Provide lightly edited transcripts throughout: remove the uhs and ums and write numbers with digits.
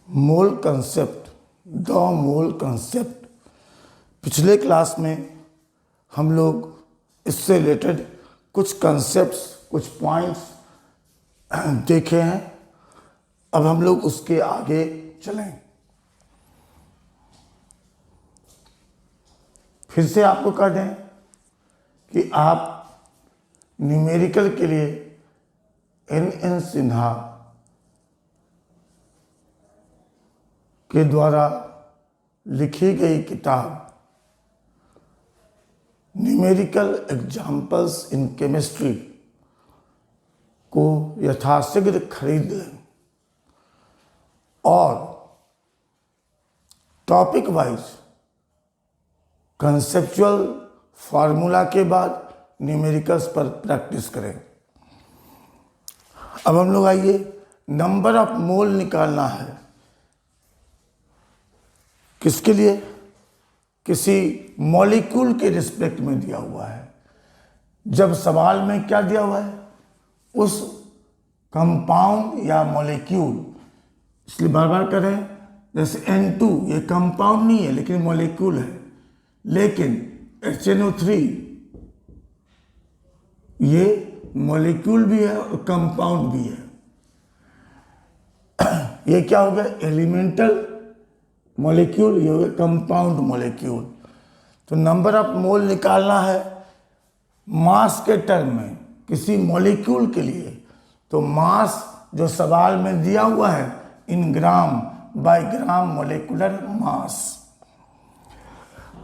Mole concept, the mole concept. पिछले class में हम लोग इससे रिलेटेड कुछ कंसेप्ट्स, कुछ पॉइंट्स देखे हैं। अब हम लोग उसके आगे चलें। फिर से आपको कह दें कि आप न्यूमेरिकल के लिए एन सिन्हा के द्वारा लिखी गई किताब न्यूमेरिकल एग्जाम्पल्स इन केमिस्ट्री को यथाशीघ्र खरीद लें और टॉपिक वाइज कंसेप्चुअल फार्मूला के बाद न्यूमेरिकल्स पर प्रैक्टिस करें। अब हम लोग आइए, नंबर ऑफ मोल निकालना है। किसके लिए? किसी मॉलिक्यूल के रिस्पेक्ट में दिया हुआ है। जब सवाल में क्या दिया हुआ है? उस कंपाउंड या मॉलिक्यूल, इसलिए बार बार कर रहे हैं, जैसे N2 ये कंपाउंड नहीं है लेकिन मॉलिक्यूल है, लेकिन HNO3 ये मॉलिक्यूल भी है और कंपाउंड भी है। ये क्या हो गया? एलिमेंटल मॉलिक्यूल, ये हो गया कंपाउंड मॉलिक्यूल। तो नंबर ऑफ मोल निकालना है मास के टर्म में किसी मॉलिक्यूल के लिए। तो मास जो सवाल में दिया हुआ है इन ग्राम बाय ग्राम मोलिकुलर मास।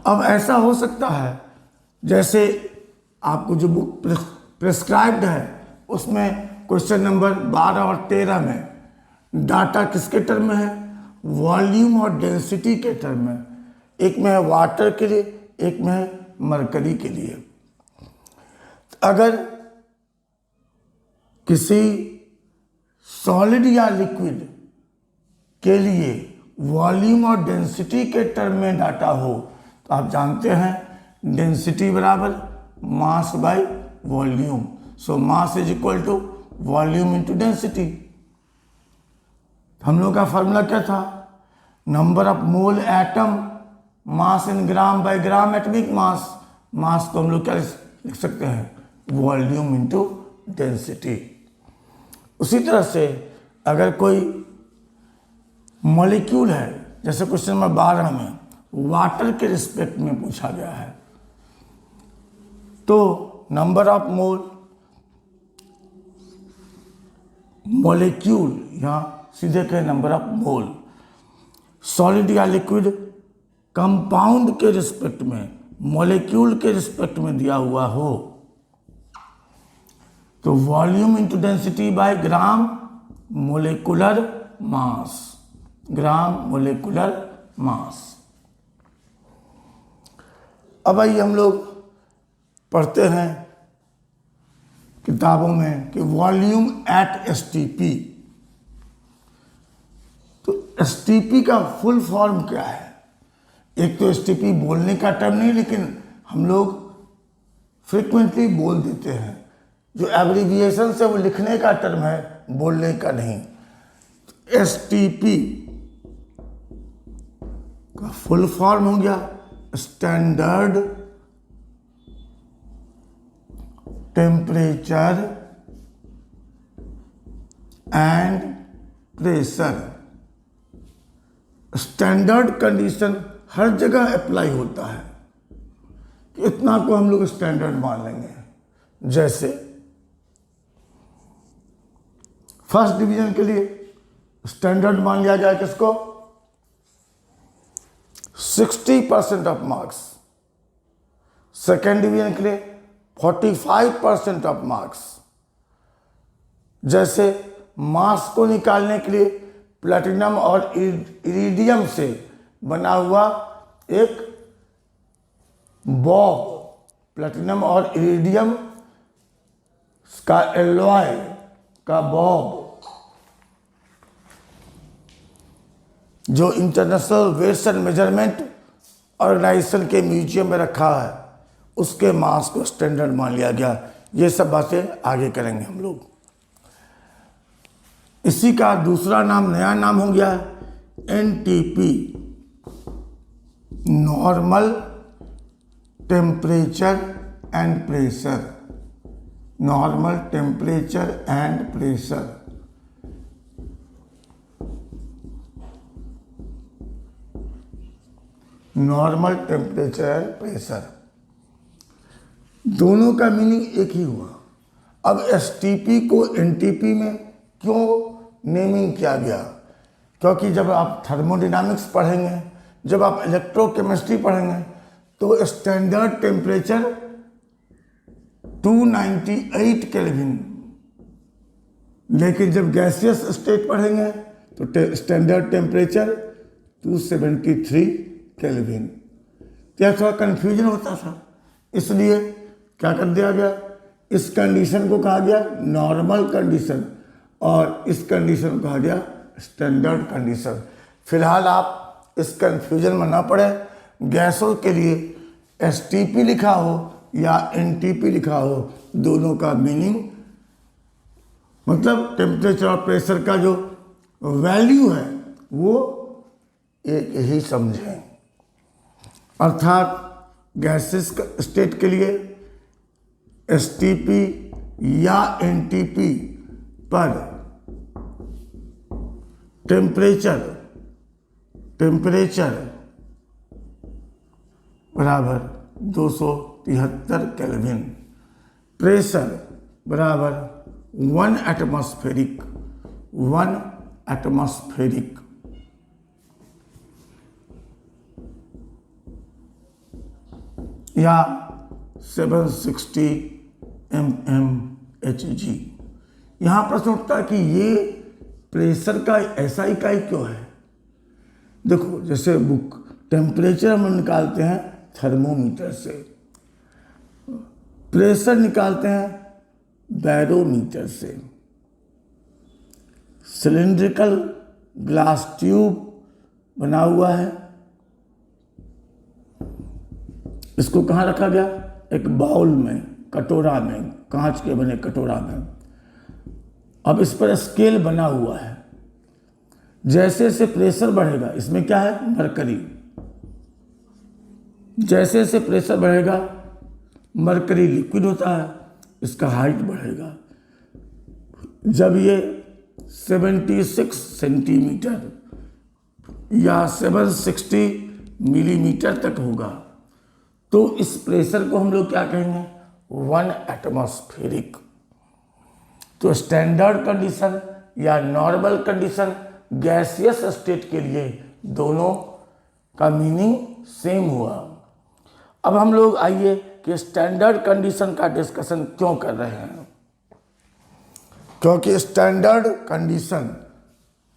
अब ऐसा हो सकता है जैसे आपको जो बुक प्रिस्क्राइब्ड है उसमें क्वेश्चन नंबर 12 और 13 में डाटा किसके टर्म में है? वॉल्यूम और डेंसिटी के टर्म में। एक में है वाटर के लिए, एक में है मरकरी के लिए। अगर किसी सॉलिड या लिक्विड के लिए वॉल्यूम और डेंसिटी के टर्म में डाटा हो तो आप जानते हैं डेंसिटी बराबर mass by volume. So mass is equal to volume into density. हम लोग का फॉर्मूला क्या था? Number of mole atom mass in gram by gram atomic mass. Mass को हम लोग क्या लिख सकते हैं? Volume into density. उसी तरह से अगर कोई मॉलिक्यूल है, जैसे क्वेश्चन नंबर 12 में वाटर के रिस्पेक्ट में पूछा गया है, तो नंबर ऑफ मोल मॉलिक्यूल, यहां सीधे कहें नंबर ऑफ मोल, सॉलिड या लिक्विड कंपाउंड के रिस्पेक्ट में, मॉलिक्यूल के रिस्पेक्ट में दिया हुआ हो तो volume into density bye gram molecular मास। ग्राम मोलिकुलर मास। अब आइए हम लोग पढ़ते हैं किताबों में कि वॉल्यूम एट एसटीपी। तो एसटीपी का फुल फॉर्म क्या है? एक तो एसटीपी बोलने का टर्म नहीं, लेकिन हम लोग फ्रिक्वेंटली बोल देते हैं। जो एब्रिविएशन से वो लिखने का टर्म है, बोलने का नहीं। एसटीपी का फुल फॉर्म हो गया standard temperature and pressure. Standard condition हर जगह अप्लाई होता है कि इतना को हम लोग स्टैंडर्ड मान लेंगे। जैसे फर्स्ट डिवीजन के लिए स्टैंडर्ड मान लिया जाए किसको? 60% ऑफ मार्क्स। सेकेंड डिवीजन के लिए 45% ऑफ मार्क्स। जैसे मास को निकालने के लिए प्लैटिनम और इरिडियम से बना हुआ एक बॉब, प्लैटिनम और इरिडियम का एलॉय का बॉब, जो international weights and measurement organisation के म्यूजियम में रखा है, उसके मास को स्टैंडर्ड मान लिया गया। ये सब बातें आगे करेंगे हम लोग। इसी का दूसरा नाम, नया नाम हो गया NTP, normal temperature and pressure, normal temperature and pressure. Normal temperature and pressure, दोनों का मीनिंग एक ही हुआ। अब एसटीपी को एनटीपी में क्यों नेमिंग किया गया? क्योंकि जब आप थर्मोडायनामिक्स पढ़ेंगे, जब आप इलेक्ट्रोकेमिस्ट्री पढ़ेंगे, तो स्टैंडर्ड टेम्परेचर 298 केल्विन, लेकिन जब गैसियस स्टेट पढ़ेंगे तो स्टैंडर्ड टेम्परेचर 273 केल्विन। तो यह थोड़ा कन्फ्यूजन होता था, इसलिए क्या कर दिया गया, इस कंडीशन को कहा गया नॉर्मल कंडीशन और इस कंडीशन को कहा गया स्टैंडर्ड कंडीशन। फिलहाल आप इस कंफ्यूजन में ना पड़े। गैसों के लिए एसटीपी लिखा हो या एनटीपी लिखा हो, दोनों का मीनिंग मतलब टेम्परेचर और प्रेशर का जो वैल्यू है वो एक ही समझें। अर्थात गैसेस स्टेट के लिए एसटीपी या एनटीपी पर टेम्परेचर बराबर 273 केल्विन, प्रेशर बराबर 1 एटमॉस्फेरिक, या 760 mmHg। यहाँ प्रश्न उठता है कि ये प्रेशर का ऐसा इकाई क्यों है? देखो, जैसे बुक टेम्परेचर हम निकालते हैं थर्मोमीटर से, प्रेशर निकालते हैं बैरोमीटर से। सिलिंड्रिकल ग्लास ट्यूब बना हुआ है, इसको कहाँ रखा गया? एक बाउल में, कटोरा में, कांच के बने कटोरा में। अब इस पर स्केल बना हुआ है, जैसे जैसे प्रेशर बढ़ेगा, इसमें क्या है? मरकरी। जैसे जैसे प्रेशर बढ़ेगा, मरकरी लिक्विड होता है, इसका हाइट बढ़ेगा। जब ये 76 सेंटीमीटर या 760 मिलीमीटर तक होगा तो इस प्रेशर को हम लोग क्या कहेंगे? 1 एटमॉस्फेरिक। तो स्टैंडर्ड कंडीशन या नॉर्मल कंडीशन गैसियस स्टेट के लिए दोनों का मीनिंग सेम हुआ। अब हम लोग आइए कि स्टैंडर्ड कंडीशन का डिस्कशन क्यों कर रहे हैं। क्योंकि स्टैंडर्ड कंडीशन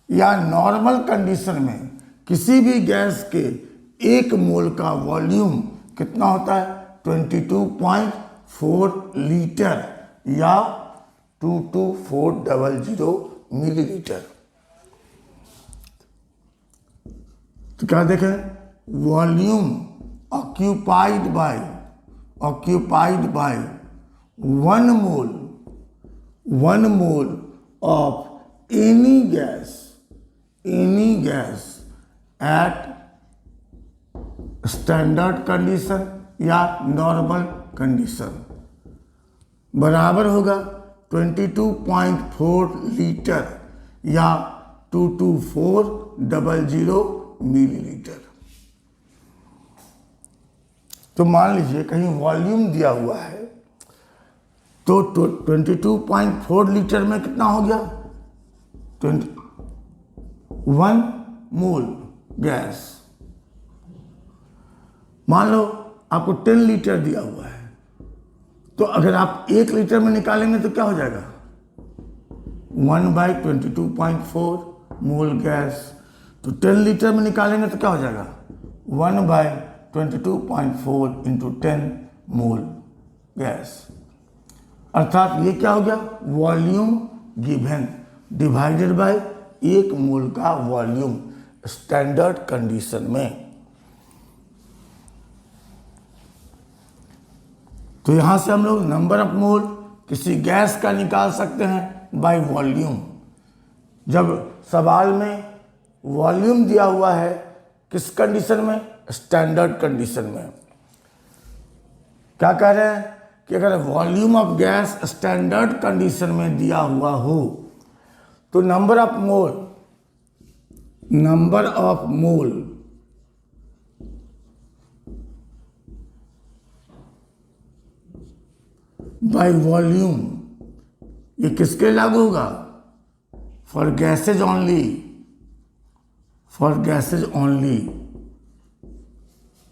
या नॉर्मल कंडीशन में किसी भी गैस के 1 मोल का वॉल्यूम कितना होता है? 22.4 लीटर या 22400 मिलीलीटर। तो क्या देखें? Volume occupied by 1 mole of any gas at standard condition या नॉर्मल कंडीशन बराबर होगा 22.4 लीटर या 22400 मिलीलीटर। तो मान लीजिए कहीं वॉल्यूम दिया हुआ है तो 22.4 लीटर में कितना हो गया? 1 मोल गैस। मान लो आपको 10 लीटर दिया हुआ है, तो अगर आप 1 लीटर में निकालेंगे तो क्या हो जाएगा? 1/22.4 मोल गैस। तो 10 लीटर में निकालेंगे तो क्या हो जाएगा? 1/22.4 इंटू 10 मोल गैस। अर्थात ये क्या हो गया? वॉल्यूम गिवन डिवाइडेड बाय 1 मोल का वॉल्यूम स्टैंडर्ड कंडीशन में। तो यहां से हम लोग नंबर ऑफ मोल किसी गैस का निकाल सकते हैं बाय वॉल्यूम। जब सवाल में वॉल्यूम दिया हुआ है किस कंडीशन में? स्टैंडर्ड कंडीशन में। क्या कह रहे हैं कि अगर volume of gas standard condition में दिया हुआ हो तो number of mole by volume, ये किसके लागू होगा? For gases only.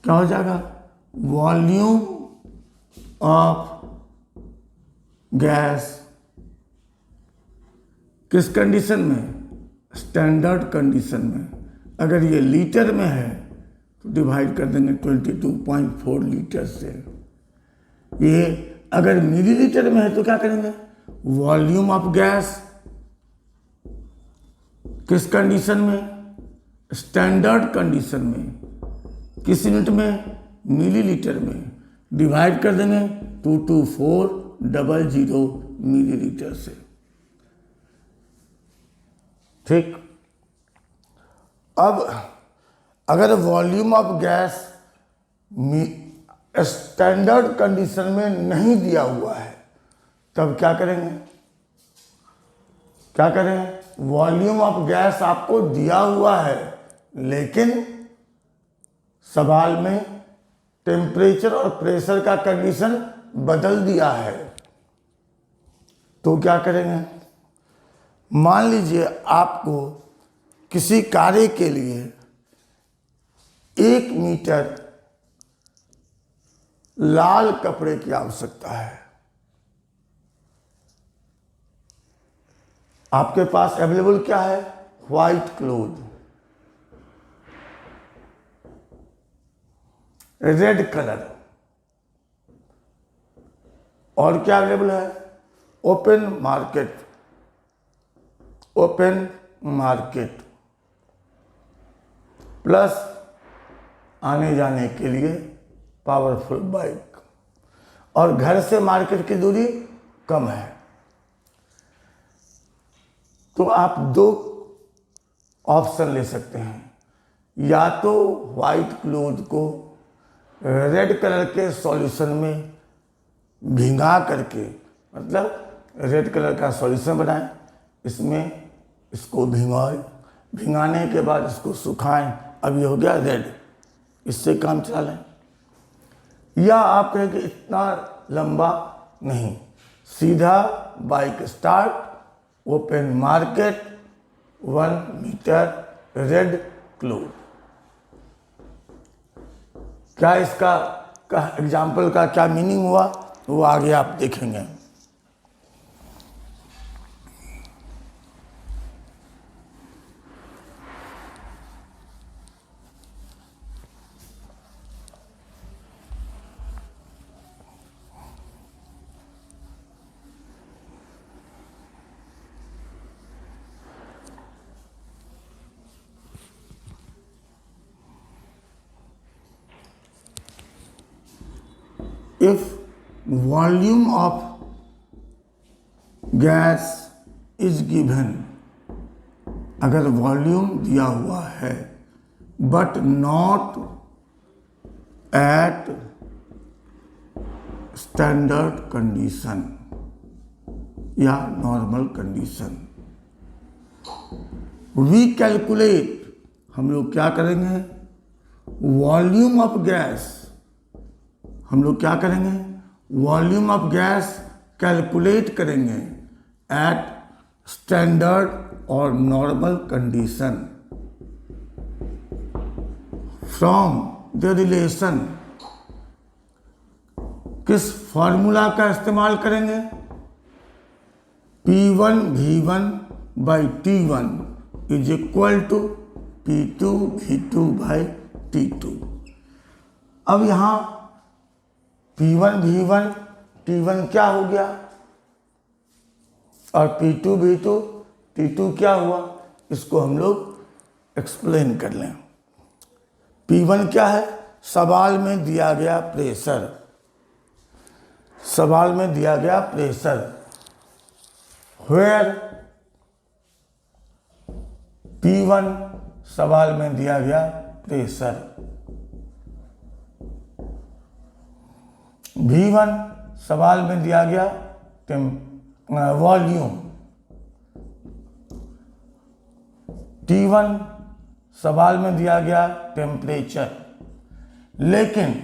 क्या हो जाएगा? वॉल्यूम ऑफ गैस किस कंडीशन में? स्टैंडर्ड कंडीशन में। अगर ये लीटर में है तो डिवाइड कर देंगे 22.4 लीटर से। ये अगर मिलीलीटर में है तो क्या करेंगे? वॉल्यूम ऑफ गैस किस कंडीशन में? स्टैंडर्ड कंडीशन में। किस यूनिट में? मिलीलीटर में। डिवाइड कर देंगे 22400 मिलीलीटर से। ठीक। अब अगर volume of gas standard condition में नहीं दिया हुआ है तब क्या करेंगे? क्या करें? वॉल्यूम ऑफ गैस आपको दिया हुआ है लेकिन सवाल में टेम्परेचर और प्रेशर का कंडीशन बदल दिया है तो क्या करेंगे? मान लीजिए आपको किसी कार्य के लिए 1 मीटर लाल कपड़े की आवश्यकता है। आपके पास अवेलेबल क्या है? व्हाइट क्लोथ, रेड कलर, और क्या अवेलेबल है? ओपन मार्केट प्लस आने जाने के लिए पावरफुल बाइक, और घर से मार्केट की दूरी कम है। तो आप 2 ऑप्शन ले सकते हैं, या तो व्हाइट क्लोथ को रेड कलर के सॉल्यूशन में भिंगा करके, मतलब रेड कलर का सॉल्यूशन बनाएं, इसमें इसको भिंगाने के बाद इसको सुखाएं, अब ये हो गया रेड, इससे काम चला लें। या आप कहें कि इतना लंबा नहीं, सीधा bike start, open market, 1 metre red cloth. क्या इसका एग्जाम्पल का क्या मीनिंग हुआ वो आगे आप देखेंगे। If volume of gas is given, अगर वॉल्यूम दिया हुआ है but not at standard condition या नॉर्मल कंडीशन, वी कैलकुलेट, हम लोग क्या करेंगे? वॉल्यूम ऑफ गैस, हम लोग क्या करेंगे? वॉल्यूम ऑफ गैस कैलकुलेट करेंगे एट स्टैंडर्ड और normal condition from the relation. किस फॉर्मूला का इस्तेमाल करेंगे? P1 V1 by T1 is equal to P2 V2 by T2। अब यहां P1 V1 T1 क्या हो गया और P2 V2 T2 क्या हुआ, इसको हम लोग एक्सप्लेन कर लें। P1 क्या है? सवाल में दिया गया प्रेशर, सवाल में दिया गया प्रेशर, where P1 सवाल में दिया गया प्रेशर, V1 सवाल में दिया गया वॉल्यूम, T1 सवाल में दिया गया टेम्परेचर। लेकिन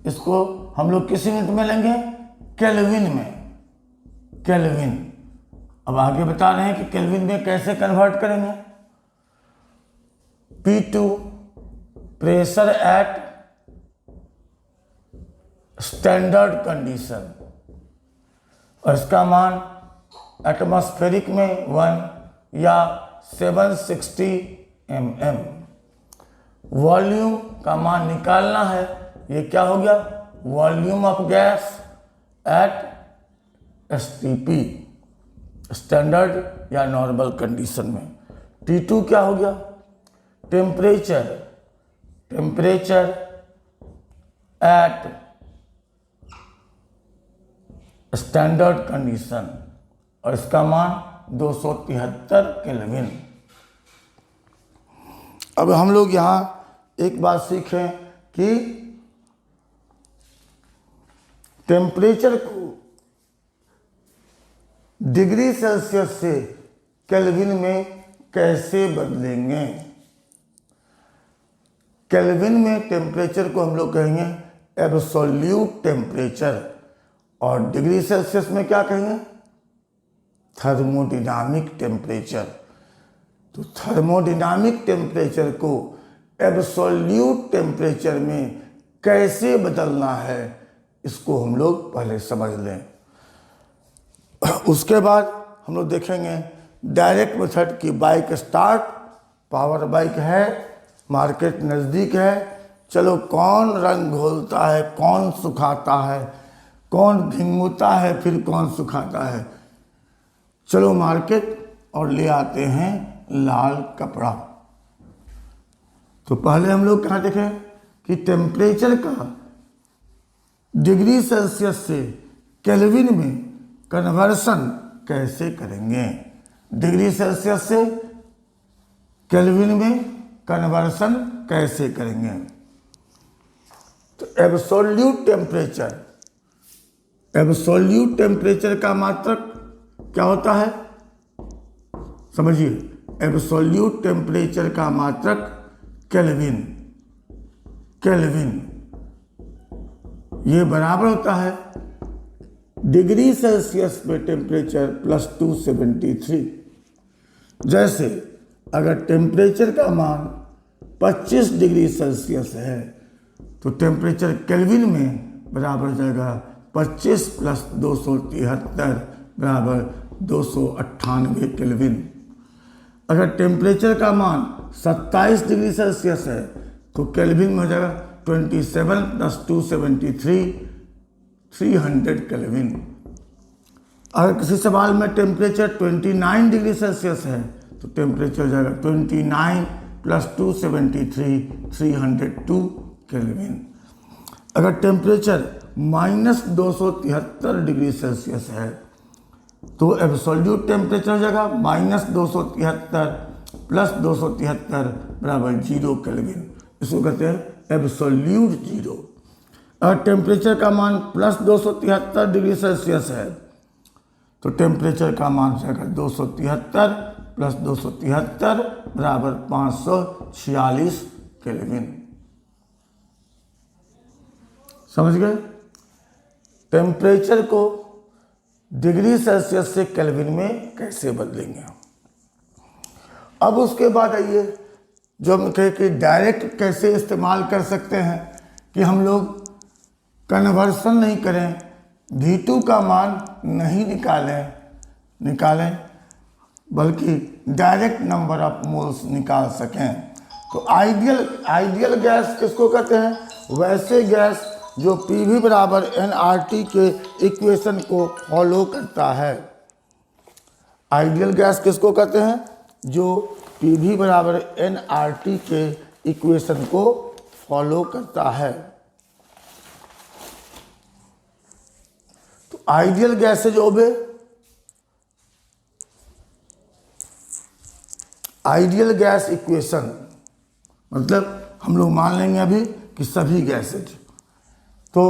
इसको हम लोग किस यूनिट में लेंगे? केल्विन में, केल्विन। अब आगे बता रहे हैं कि केल्विन में कैसे कन्वर्ट करेंगे। P2 pressure at standard condition, और इसका मान एटमॉस्फेरिक में 1 या 760 mm। वॉल्यूम का मान निकालना है, ये क्या हो गया? Volume of gas at STP, standard या नॉर्मल कंडीशन में। T2 क्या हो गया? Temperature, temperature at standard condition, और इसका मान 273 केल्विन। अब हम लोग यहाँ एक बात सीखें कि टेम्परेचर को डिग्री सेल्सियस से केल्विन में कैसे बदलेंगे। केल्विन में टेम्परेचर को हम लोग कहेंगे एब्सोल्यूट टेम्परेचर, और डिग्री सेल्सियस में क्या कहेंगे? Thermodynamic temperature. तो थर्मोडायनामिक टेम्परेचर को एब्सोल्यूट टेम्परेचर में कैसे बदलना है, इसको हम लोग पहले समझ लें। उसके बाद हम लोग देखेंगे डायरेक्ट मेथड की बाइक स्टार्ट। पावर बाइक है, मार्केट नज़दीक है, चलो कौन रंग घोलता है, कौन सुखाता है, कौन भिंगुता है, फिर कौन सुखाता है। चलो मार्केट और ले आते हैं लाल कपड़ा। तो पहले हम लोग क्या देखें कि टेम्परेचर का डिग्री सेल्सियस से केल्विन में कन्वर्सन कैसे करेंगे। डिग्री सेल्सियस से केल्विन में कन्वर्सन कैसे करेंगे। तो एब्सोल्यूट टेम्परेचर, एब्सोल्यूट टेम्परेचर का मात्रक क्या होता है? समझिए, एब्सोल्यूट टेम्परेचर का मात्रक केल्विन, केल्विन ये बराबर होता है डिग्री सेल्सियस में टेम्परेचर प्लस 273। जैसे अगर टेम्परेचर का मान 25 डिग्री सेल्सियस है तो टेम्परेचर केल्विन में बराबर हो जाएगा 25 प्लस 273 बराबर 298 केल्विन। अगर टेम्परेचर का मान 27 डिग्री सेल्सियस है तो केल्विन में हो जाएगा 27 प्लस 273 300 केल्विन। अगर किसी सवाल में टेम्परेचर 29 डिग्री सेल्सियस है तो टेम्परेचर हो जाएगा 29 प्लस 273 302 केल्विन। अगर टेम्परेचर -273 डिग्री सेल्सियस है तो एब्सोल्यूट टेम्परेचर हो जाएगा -273 प्लस 273 बराबर 0 केल्विन। इसको कहते हैं एब्सोल्यूट जीरो। अगर टेम्परेचर का मान प्लस 273 डिग्री सेल्सियस है तो टेम्परेचर का मान हो जाएगा 273 प्लस 273 बराबर 546 केल्विन। समझ गए? टेम्परेचर को डिग्री सेल्सियस से केल्विन में कैसे बदलेंगे। अब उसके बाद आइए जो हम कहे कि डायरेक्ट कैसे इस्तेमाल कर सकते हैं कि हम लोग कन्वर्सन नहीं करें, V2 का मान नहीं निकालें बल्कि डायरेक्ट नंबर ऑफ मोल्स निकाल सकें। तो आइडियल गैस किसको कहते हैं? वैसे गैस जो PV बराबर nRT के इक्वेशन को फॉलो करता है। आइडियल गैस किसको कहते हैं? जो PV बराबर nRT के इक्वेशन को फॉलो करता है। तो ideal gases obey ideal gas equation मतलब हम लोग मान लेंगे अभी कि सभी गैसेज। तो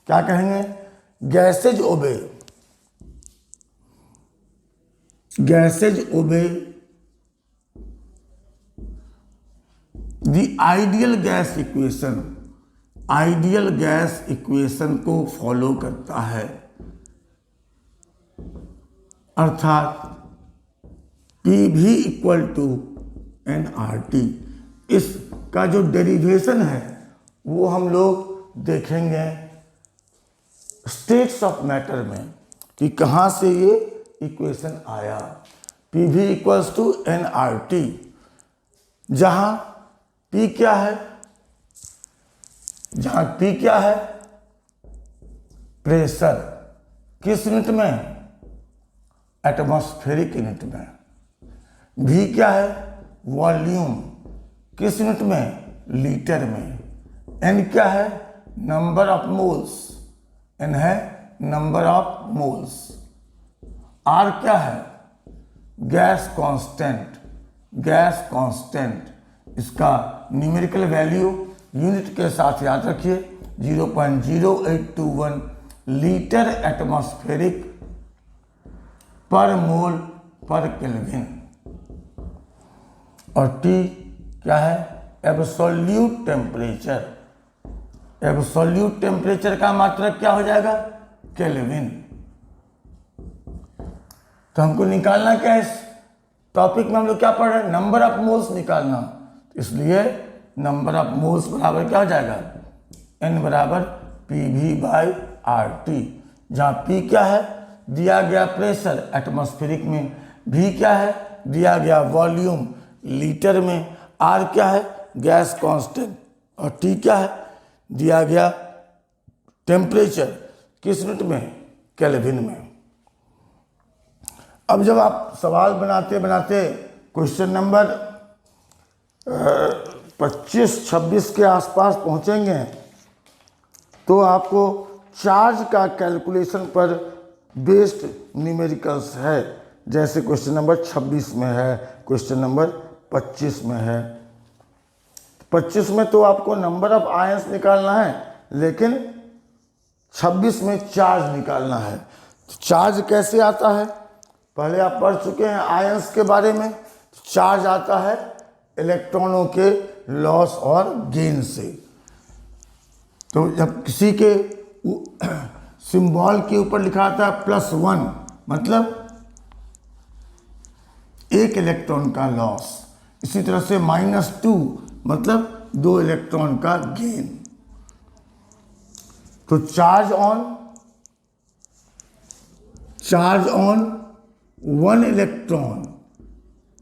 क्या कहेंगे, gases obey the ideal gas equation को फॉलो करता है, अर्थात PV इक्वल टू nRT। इसका जो डेरिवेशन है वो हम लोग देखेंगे स्टेट्स ऑफ मैटर में कि कहाँ से ये इक्वेशन आया। PV इक्वल्स टू nRT, जहाँ P क्या है, प्रेशर, किस यूनिट में, एटमॉस्फेरिक यूनिट में। V क्या है, वॉल्यूम, किस यूनिट में, लीटर में। N क्या है, नंबर ऑफ मोल्स, N है नंबर ऑफ मोल्स। R क्या है, गैस कांस्टेंट, इसका न्यूमेरिकल वैल्यू यूनिट के साथ याद रखिए 0.0821 लीटर एटमॉस्फेरिक पर मोल पर केल्विन। और T क्या है, एब्सोल्यूट टेम्परेचर का मात्रक क्या हो जाएगा, केल्विन। तो हमको निकालना क्या है, इस टॉपिक में हम लोग क्या पढ़ रहे हैं, नंबर ऑफ मोल्स निकालना। इसलिए नंबर ऑफ मोल्स बराबर क्या हो जाएगा, N बराबर PV/RT, जहाँ P क्या है, दिया गया प्रेशर एटमॉस्फेरिक में, V क्या है, दिया गया वॉल्यूम लीटर में, R क्या है, गैस कांस्टेंट, और T क्या है, दिया गया टेम्परेचर किस यूनिट में, केल्विन में। अब जब आप सवाल बनाते क्वेश्चन नंबर 25-26 के आसपास पहुंचेंगे तो आपको चार्ज का कैलकुलेशन पर बेस्ड न्यूमेरिकल्स है, जैसे क्वेश्चन नंबर 26 में है, क्वेश्चन नंबर 25 में है। 25 में तो आपको नंबर ऑफ आयंस निकालना है, लेकिन 26 में चार्ज निकालना है। तो चार्ज कैसे आता है, पहले आप पढ़ चुके हैं आयंस के बारे में। चार्ज आता है इलेक्ट्रॉनों के लॉस और गेन से। तो जब किसी के सिंबल के ऊपर लिखा आता है +1, मतलब एक इलेक्ट्रॉन का लॉस। इसी तरह से -2 मतलब 2 इलेक्ट्रॉन का गेन। तो चार्ज ऑन 1 इलेक्ट्रॉन,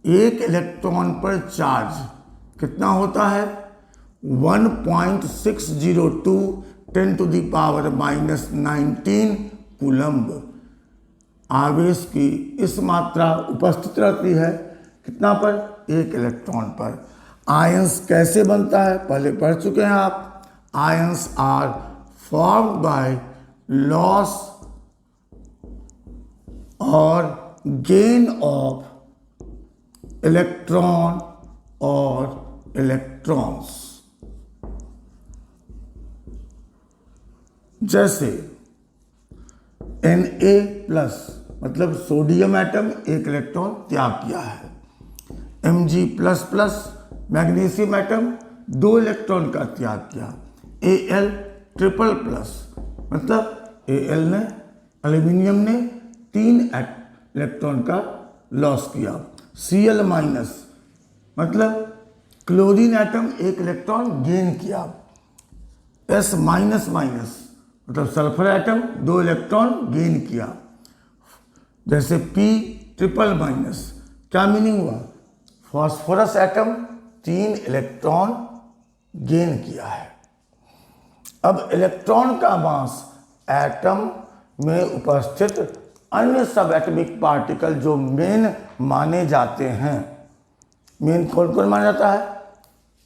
एक इलेक्ट्रॉन पर चार्ज कितना होता है, 1.602 10⁻⁻19 कूलम्ब। आवेश की इस मात्रा उपस्थित रहती है कितना पर, एक इलेक्ट्रॉन पर। आयंस कैसे बनता है पहले पढ़ चुके हैं आप। Ions are formed by loss और गेन ऑफ इलेक्ट्रॉन और इलेक्ट्रॉन्स। जैसे Na+ मतलब सोडियम एटम एक इलेक्ट्रॉन त्याग किया है, Mg++ मैग्नीशियम एटम 2 इलेक्ट्रॉन का त्याग किया, Al++ मतलब Al ने, एल्यूमिनियम ने 3 इलेक्ट्रॉन का लॉस किया, Cl- मतलब क्लोरीन एटम 1 इलेक्ट्रॉन गेन किया, S- मतलब सल्फर एटम 2 इलेक्ट्रॉन गेन किया। जैसे P≡, क्या मीनिंग हुआ, फास्फोरस एटम 3 इलेक्ट्रॉन गेन किया है। अब इलेक्ट्रॉन का मास एटम में उपस्थित अन्य सब एटॉमिक पार्टिकल जो मेन माने जाते हैं, मेन कौन कौन माना जाता है,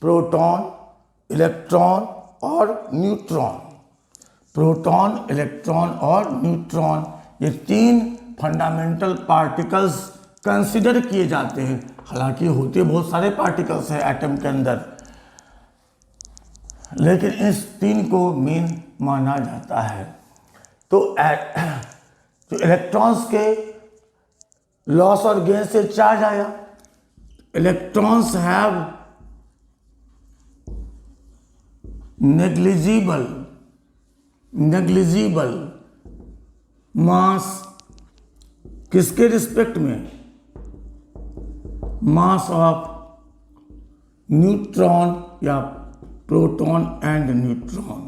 प्रोटॉन, इलेक्ट्रॉन और न्यूट्रॉन। प्रोटॉन, इलेक्ट्रॉन और न्यूट्रॉन, ये 3 फंडामेंटल पार्टिकल्स कंसिडर किए जाते हैं। हालांकि होते बहुत सारे पार्टिकल्स हैं एटम के अंदर, लेकिन इस तीन को मेन माना जाता है। तो जो इलेक्ट्रॉन्स के लॉस और गेन से चार्ज आया, इलेक्ट्रॉन्स हैव नेग्लिजिबल मास, किसके रिस्पेक्ट में? मास ऑफ न्यूट्रॉन या प्रोटॉन एंड न्यूट्रॉन।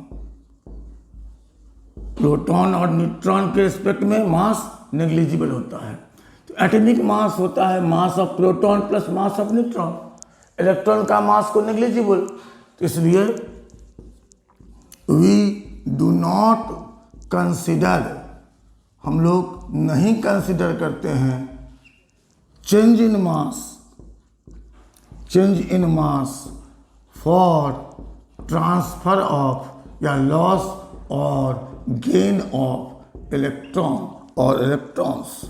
प्रोटॉन और न्यूट्रॉन के रिस्पेक्ट में मास नेग्लिजिबल होता है। तो एटॉमिक मास होता है mass of proton plus mass of neutron. Electron का मास को नेग्लिजिबल, तो इसलिए वी डू नॉट कंसिडर, हम लोग नहीं कंसिडर करते हैं change in mass for transfer of या लॉस और गेन ऑफ इलेक्ट्रॉन और इलेक्ट्रॉन्स।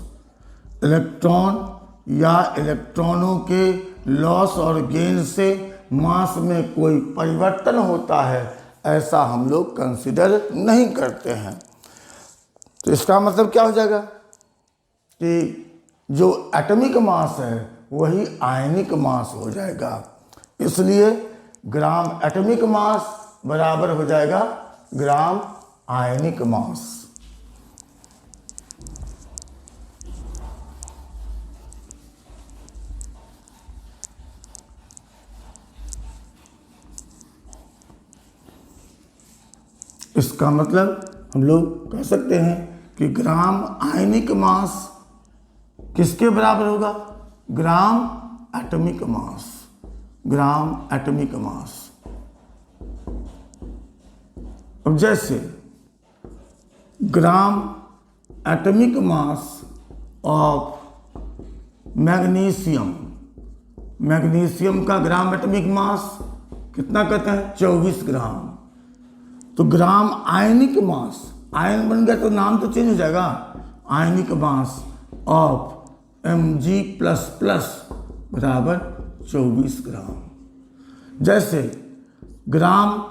इलेक्ट्रॉन या इलेक्ट्रॉनों के लॉस और गेन से मास में कोई परिवर्तन होता है, ऐसा हम लोग कंसिडर नहीं करते हैं। तो इसका मतलब क्या हो जाएगा कि जो एटॉमिक मास है वही आयनिक मास हो जाएगा। इसलिए ग्राम एटॉमिक मास बराबर हो जाएगा ग्राम आयनिक मास। इसका मतलब हम लोग कह सकते हैं कि ग्राम आयनिक मास किसके बराबर होगा? ग्राम एटॉमिक मास। ग्राम एटॉमिक मास। अब जैसे gram atomic mass of magnesium, magnesium का ग्राम एटॉमिक मास कितना कहते हैं? 24 ग्राम। तो ग्राम आयनिक मास, आयन बन गया तो नाम तो चेंज हो जाएगा, आयनिक मास ऑफ Mg++ बराबर 24 ग्राम। जैसे gram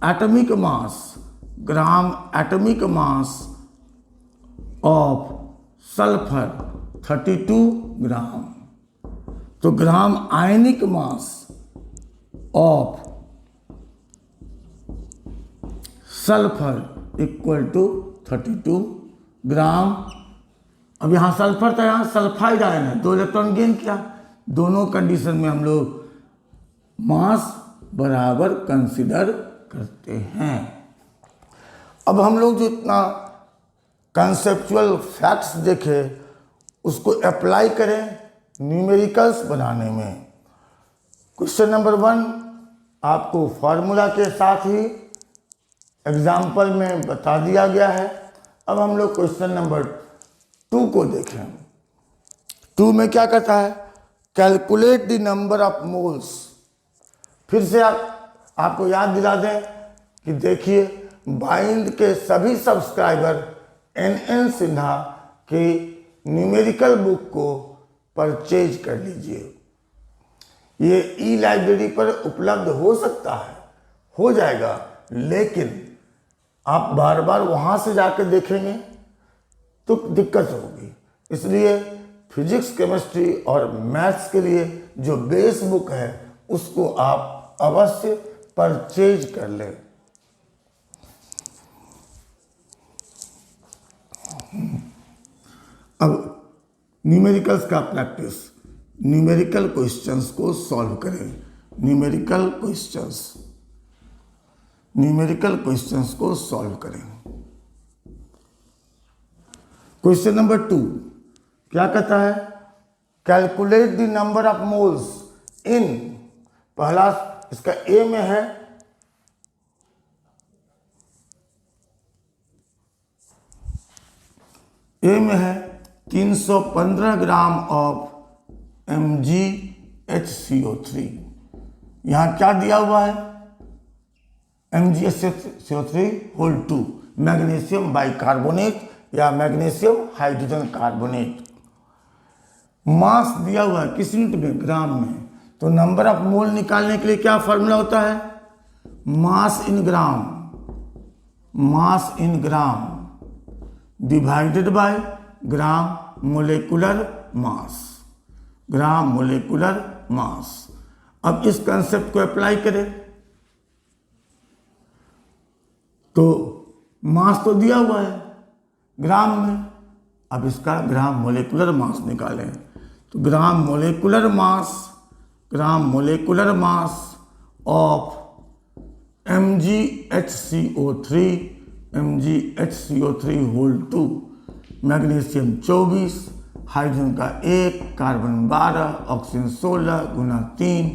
atomic mass of sulphur 32 gram. तो gram ionic mass of sulphur equal to 32 gram. अब यहाँ सल्फर था, यहाँ सल्फाइड आयन है, 2 इलेक्ट्रॉन गेन किया। दोनों कंडीशन में हम लोग मास बराबर कंसिडर करते हैं। अब हम लोग जो इतना कंसेप्चुअल फैक्ट्स देखे उसको अप्लाई करें न्यूमेरिकल्स बनाने में। क्वेश्चन नंबर 1 आपको फॉर्मूला के साथ ही एग्जाम्पल में बता दिया गया है। अब हम लोग क्वेश्चन नंबर 2 को देखें। 2 में क्या कहता है? Calculate the number of moles. फिर से आपको याद दिला दें कि देखिए बाइंड के सभी सब्सक्राइबर NN सिन्हा के न्यूमेरिकल बुक को परचेज कर लीजिए। ये ई लाइब्रेरी पर उपलब्ध हो सकता है, हो जाएगा, लेकिन आप बार बार वहाँ से जाकर देखेंगे तो दिक्कत होगी। इसलिए फिजिक्स, केमिस्ट्री और मैथ्स के लिए जो बेस बुक है उसको आप अवश्य परचेज कर लें। अब न्यूमेरिकल्स का प्रैक्टिस, न्यूमेरिकल क्वेश्चंस को सॉल्व करें। न्यूमेरिकल क्वेश्चंस को सॉल्व करें। क्वेश्चन नंबर 2 क्या कहता है? Calculate the number of moles इन, पहला इसका ए में है, ए में है 315 ग्राम ऑफ MgHCO3। यहां क्या दिया हुआ है? MgHCO3 होल 2 मैग्नीशियम बाइकार्बोनेट या मैग्नीशियम हाइड्रोजन कार्बोनेट। मास दिया हुआ है किस यूनिट में? ग्राम में। तो नंबर ऑफ मोल निकालने के लिए क्या फॉर्मूला होता है? Mass in gram divided by gram molecular mass. अब इस कंसेप्ट को अप्लाई करें तो मास तो दिया हुआ है ग्राम में, अब इसका ग्राम मोलेकुलर मास निकालें तो gram molecular mass of MgHCO3 whole 2, magnesium 24, hydrogen का 1, कार्बन 12, ऑक्सीजन 16 गुना 3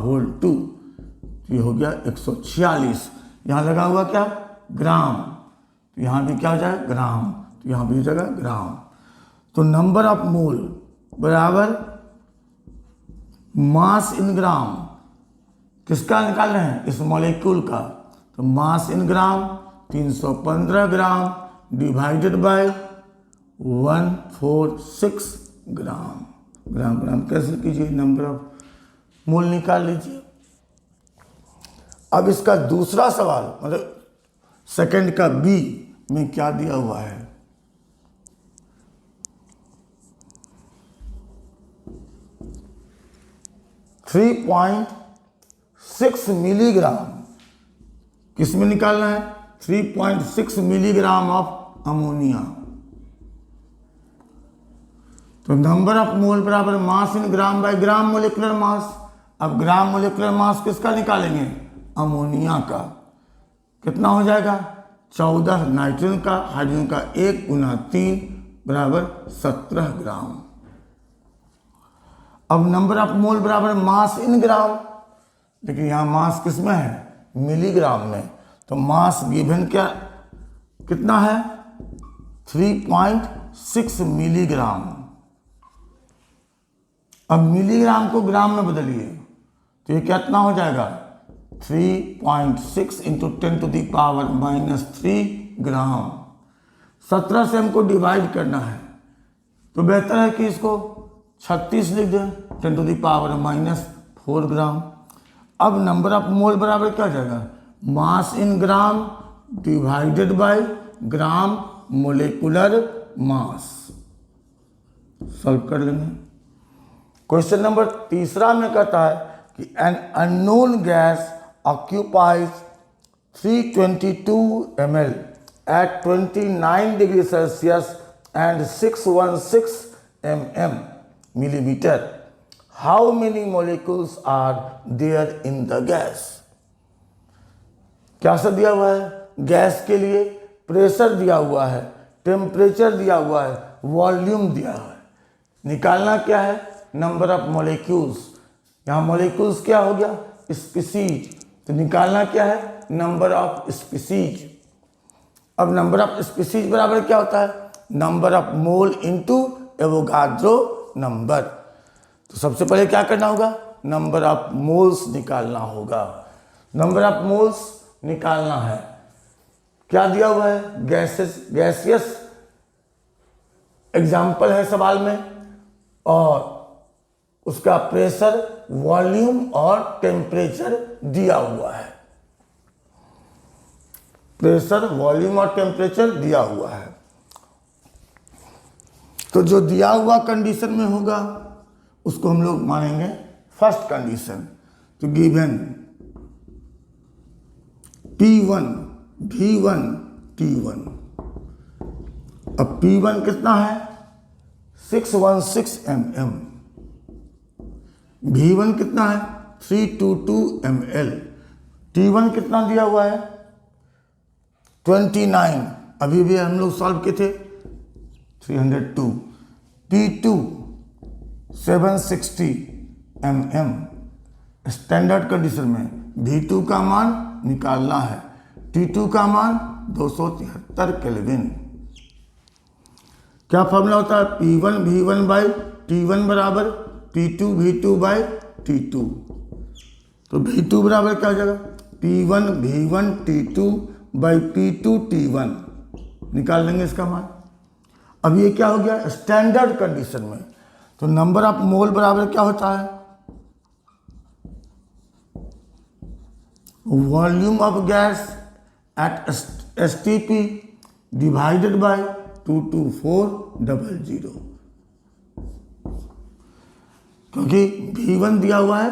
होल 2, तो ये हो गया 146। यहाँ लगा हुआ क्या ग्राम, तो यहाँ भी क्या हो जाएगा ग्राम, तो यहाँ भी हो जाएगा ग्राम। तो नंबर ऑफ मोल बराबर मास इन ग्राम, किसका निकाल रहे हैं इस मॉलिक्यूल का, तो मास in gram 315 gram divided bye 146 ग्राम कैसे कीजिए, नंबर ऑफ मोल निकाल लीजिए। अब इसका दूसरा सवाल मतलब सेकंड का बी में क्या दिया हुआ है, 3.6 मिलीग्राम, किस में निकालना है 3.6 मिलीग्राम ऑफ अमोनिया। तो नंबर ऑफ मोल बराबर मास in gram by gram molecular मास। अब ग्राम मोलिकुलर मास किसका निकालेंगे अमोनिया का, कितना हो जाएगा 14 नाइट्रोजन का, हाइड्रोजन का 1 गुना 3 बराबर 17 ग्राम। अब नंबर ऑफ मोल बराबर मास इन ग्राम, लेकिन यहाँ मास किस में है मिलीग्राम में, तो मास गिवन क्या कितना है 3.6 मिलीग्राम। अब मिलीग्राम को ग्राम में बदलिए तो ये कितना हो जाएगा 3.6 इंटू 10⁻³ ग्राम। 17 से हमको डिवाइड करना है तो बेहतर है कि इसको 36 लिख दें 10⁻⁴ ग्राम। अब नंबर ऑफ मोल बराबर क्या हो जाएगा mass in gram divided by gram molecular mass. Solve कर लेंगे। क्वेश्चन नंबर तीसरा में कहता है कि an unknown gas occupies 322 ml at 29 degree Celsius and 616 millimeter. How many molecules are there in the gas? क्या सा दिया हुआ है गैस के लिए प्रेशर दिया हुआ है, टेम्परेचर दिया हुआ है, वॉल्यूम दिया है, निकालना क्या है नंबर ऑफ मॉलिक्यूल्स। यहाँ मॉलिक्यूल्स क्या हो गया स्पीसीज, तो निकालना क्या है नंबर ऑफ स्पीसीज। अब नंबर ऑफ स्पीसीज बराबर क्या होता है number of mole into Avogadro number. तो सबसे पहले क्या करना होगा नंबर ऑफ मोल्स निकालना होगा। नंबर ऑफ मोल्स निकालना है, क्या दिया हुआ है गैसियस एग्जाम्पल है सवाल में, और उसका प्रेशर वॉल्यूम और टेम्परेचर दिया हुआ है, प्रेशर वॉल्यूम और टेम्परेचर दिया हुआ है। तो जो दिया हुआ कंडीशन में होगा उसको हम लोग मानेंगे फर्स्ट कंडीशन। तो गिवन P1 V1 T1, अब P1 कितना है 616 mm, V1 कितना है 322 ml, T1 कितना दिया हुआ है 29, अभी भी हम लोग सॉल्व किए थे 302, P2 760 mm, स्टैंडर्ड कंडीशन में V2 का मान निकालना है, T2 का मान 273 केल्विन। क्या फॉर्मूला होता है P1 V1 बाई T1 बराबर P2 V2 बाई T2। तो V2 बराबर क्या हो जाएगा P1 V1 T2 by P2 T1, निकाल लेंगे इसका मान। अब ये क्या हो गया स्टैंडर्ड कंडीशन में। तो नंबर ऑफ मोल बराबर क्या होता है volume of gas at STP divided by 22400, क्योंकि V1 दिया हुआ है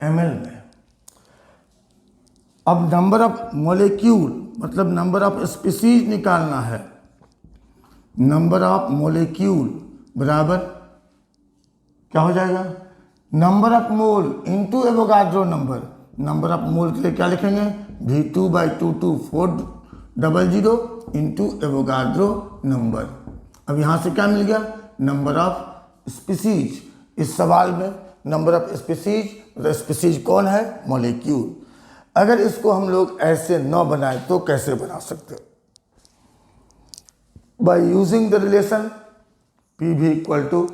ml में। अब नंबर ऑफ मोलेक्यूल मतलब नंबर ऑफ स्पीसीज निकालना है। नंबर ऑफ मोलेक्यूल बराबर क्या हो जाएगा, number of mole into Avogadro number. Number of मोल के लिए क्या लिखेंगे, V2 by 22400 into Avogadro number. अब यहाँ से क्या मिल गया, नंबर ऑफ स्पीसीज। इस सवाल में नंबर ऑफ स्पीसीज मतलब स्पीसीज कौन है, मॉलिक्यूल। अगर इसको हम लोग ऐसे न बनाए तो कैसे बना सकते, by using the relation PV equal to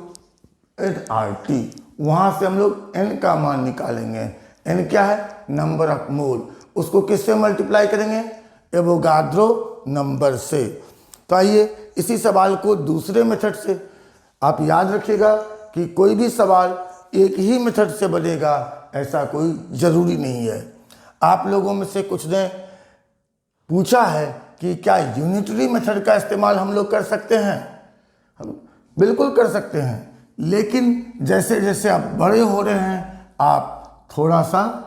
RT। वहां से हम लोग n का मान निकालेंगे। n क्या है, नंबर ऑफ मोल। उसको किससे मल्टीप्लाई करेंगे, एवोगाड्रो नंबर से। तो आइए इसी सवाल को दूसरे मेथड से, आप याद रखिएगा कि कोई भी सवाल एक ही मेथड से बनेगा ऐसा कोई ज़रूरी नहीं है। आप लोगों में से कुछ ने पूछा है कि क्या यूनिटरी मेथड का इस्तेमाल हम लोग कर सकते हैं। हम बिल्कुल कर सकते हैं, लेकिन जैसे जैसे आप बड़े हो रहे हैं आप थोड़ा सा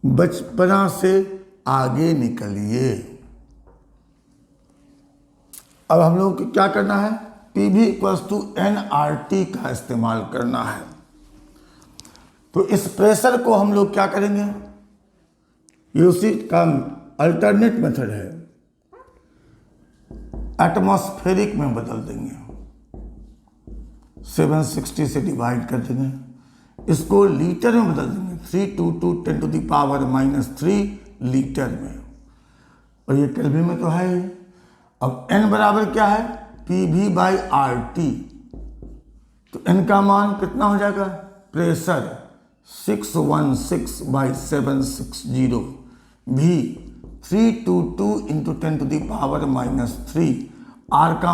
बचपना से आगे निकलिए। अब हम लोग को क्या करना है, PV इक्वल्स टू nRT का इस्तेमाल करना है। तो इस प्रेशर को हम लोग क्या करेंगे, ये उसी का अल्टरनेट मेथड है, एटमॉस्फेरिक में बदल देंगे। 760 से डिवाइड कर देंगे, इसको लीटर में बदल देंगे, 3×10⁻³ लीटर में, और ये केल्विन में तो है ही। अब n बराबर क्या है, PV बाई RT। तो n का मान कितना हो जाएगा, प्रेशर 616/760, V 322 × 10⁻³ R का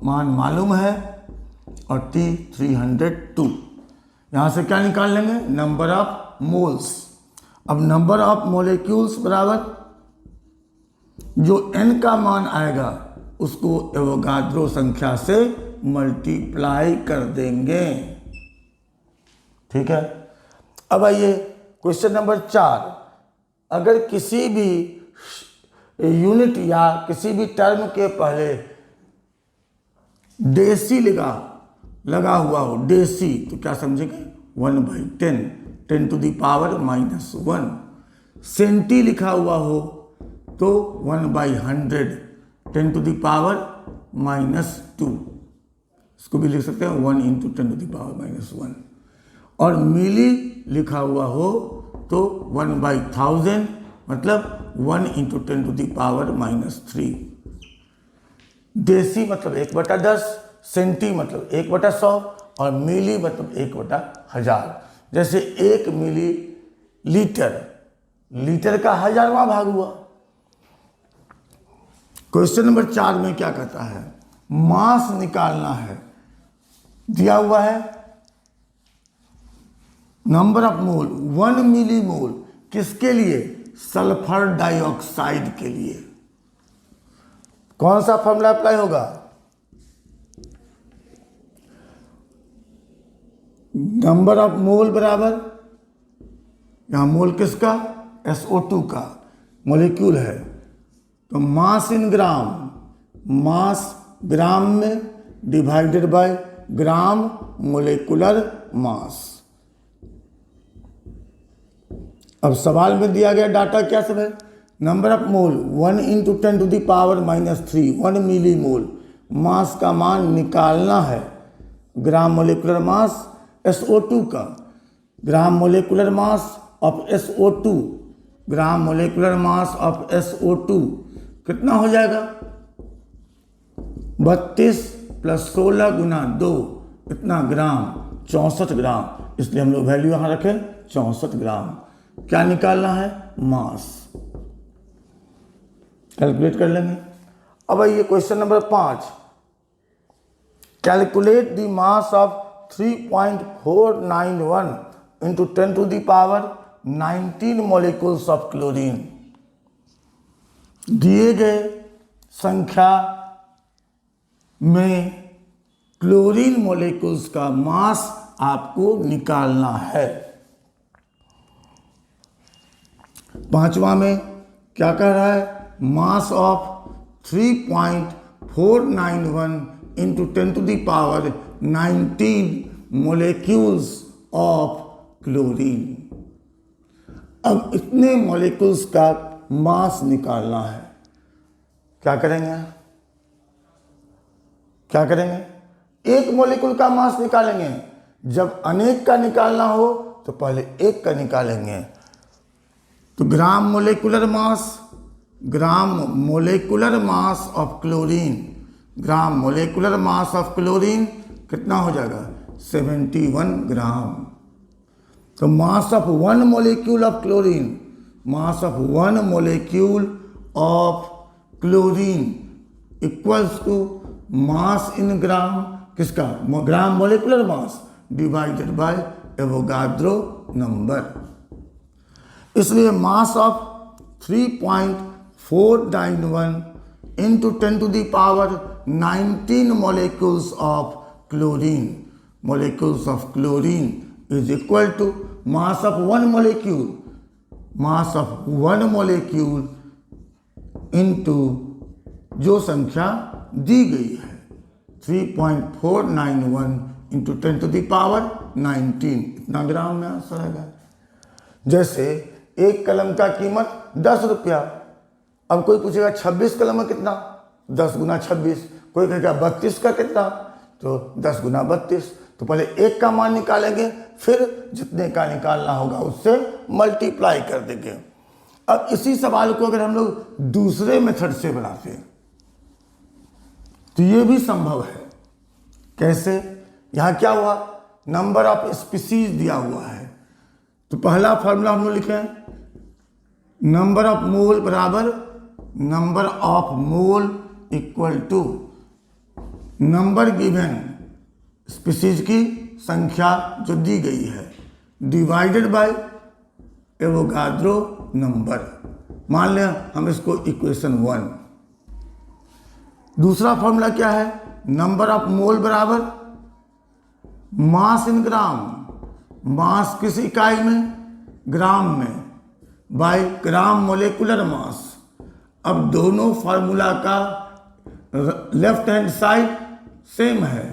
मान मालूम है, और T 302। यहाँ से क्या निकाल लेंगे, नंबर ऑफ मोल्स। अब नंबर ऑफ मोलेक्यूल्स बराबर जो n का मान आएगा उसको एवोगाड्रो संख्या से मल्टीप्लाई कर देंगे। ठीक है। अब आइए क्वेश्चन नंबर 4। अगर किसी भी यूनिट या किसी भी टर्म के पहले डेसी लगा हुआ हो, डेसी, तो क्या समझेंगे, 1/10 10⁻⁻1। सेंटी लिखा हुआ हो तो 1/100 10⁻⁻2। इसको भी लिख सकते हैं 1 × 10⁻⁻1। और मिली लिखा हुआ हो तो 1/1000 मतलब 1 × 10⁻³ डेसी मतलब 1/10, सेंटी मतलब 1/100, और मिली मतलब 1/1000। जैसे 1 मिली लीटर का 1000वां भाग हुआ। क्वेश्चन नंबर 4 में क्या कहता है, मास निकालना है। दिया हुआ है नंबर ऑफ मोल 1 मिली मोल, किसके लिए, सल्फर डाइऑक्साइड के लिए। कौन सा फॉर्मूला अप्लाई होगा, नंबर ऑफ मोल बराबर, यहां मोल किसका, SO2 का, मॉलिक्यूल है, तो मास इन ग्राम, मास ग्राम में divided by gram molecular mass. अब सवाल में दिया गया डाटा क्या सब है, नंबर ऑफ मोल 1 × 10⁻³ 1 मिली मोल, मास का मान निकालना है, ग्राम मोलेकुलर मास SO2 का, gram molecular mass of SO2, gram molecular mass of SO2 कितना हो जाएगा, 32 + 16 × 2 इतना ग्राम, 64 ग्राम। इसलिए हम लोग वैल्यू यहां रखें 64 ग्राम। क्या निकालना है, मास। कैलकुलेट कर लेंगे। अब आइए question number 5। Calculate the mass of 3.491 into 10 to the power 19 molecules of chlorine। दिए गए संख्या में क्लोरीन मोलेक्यूल्स का मास आपको निकालना है। पांचवा में क्या कह रहा है, मास of 3.491 into 10 to the power 19 molecules of chlorine। अब इतने मॉलिक्यूल्स का मास निकालना है। क्या करेंगे, क्या करेंगे, एक मॉलिक्यूल का मास निकालेंगे। जब अनेक का निकालना हो तो पहले एक का निकालेंगे। तो gram molecular mass of chlorine, gram molecular mass of chlorine कितना हो जाएगा, 71 ग्राम। तो mass of one molecule of chlorine, mass of one molecule of chlorine equals to mass in gram, किसका, gram molecular mass divided by Avogadro number. इसलिए mass of 3.491 into 10 to the power 19 molecules of chlorine, molecules of chlorine is equal to mass of one molecule, mass of one molecule into जो संख्या दी गई है 3.491 into 10 to the power 19, इतना ग्राम में answer आएगा। जैसे एक कलम का कीमत 10 रुपया। अब कोई पूछेगा 26 कलम में कितना, 10 गुना 26। कोई कहेगा 32 का कितना, तो 10 गुना 32। तो पहले एक का मान निकालेंगे, फिर जितने का निकालना होगा उससे मल्टीप्लाई कर देंगे। अब इसी सवाल को अगर हम लोग दूसरे मेथड से बनाते हैं तो ये भी संभव है। कैसे, यहाँ क्या हुआ, नंबर ऑफ स्पीसीज दिया हुआ है। तो पहला फॉर्मूला हम लोग लिखें, नंबर ऑफ मोल बराबर number of mole equal to number given species की संख्या जो दी गई है डिवाइडेड बाय एवोगाड्रो नंबर। मान लें हम इसको इक्वेशन 1। दूसरा फॉर्मूला क्या है, नंबर ऑफ मोल बराबर मास इन ग्राम, मास किस इकाई में, ग्राम में, बाय ग्राम मोलेकुलर मास। अब दोनों फार्मूला का लेफ्ट हैंड साइड सेम है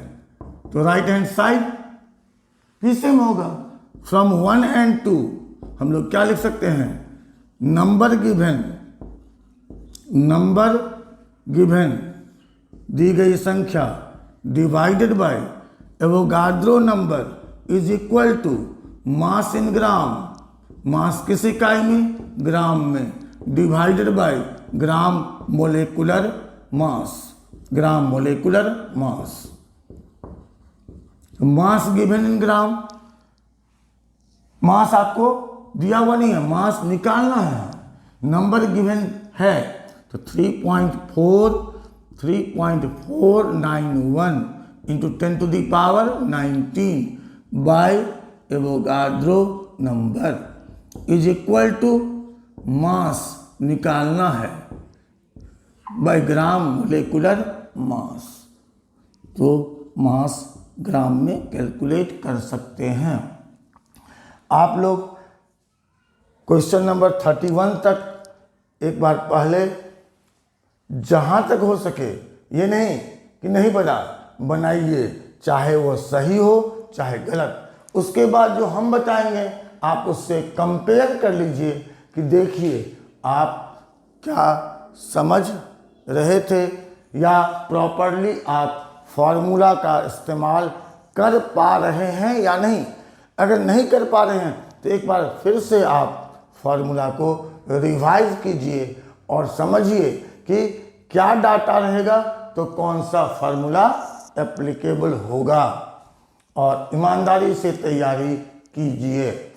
तो राइट हैंड साइड भी सेम होगा। फ्रॉम 1 and 2 हम लोग क्या लिख सकते हैं, नंबर गिवन दी गई संख्या divided by Avogadro number is equal to mass in gram, mass किस इकाई में, ग्राम में, divided by gram molecular mass, gram molecular mass. Mass given in gram, mass आपको दिया हुआ नहीं है, मास निकालना है। नंबर गिवन है तो 3.491 into 10 to the power 19 by Avogadro number is equal to mass निकालना है बाय ग्राम मोलेकुलर मास। तो मास ग्राम में कैलकुलेट कर सकते हैं। आप लोग क्वेश्चन नंबर 31 तक एक बार पहले जहाँ तक हो सके, ये नहीं कि नहीं बना, बनाइए, चाहे वो सही हो चाहे गलत। उसके बाद जो हम बताएंगे आप उससे कंपेयर कर लीजिए कि देखिए आप क्या समझ रहे थे या प्रॉपरली आप फॉर्मूला का इस्तेमाल कर पा रहे हैं या नहीं। अगर नहीं कर पा रहे हैं तो एक बार फिर से आप फॉर्मूला को रिवाइज कीजिए और समझिए कि क्या डाटा रहेगा तो कौन सा फॉर्मूला एप्लीकेबल होगा, और ईमानदारी से तैयारी कीजिए।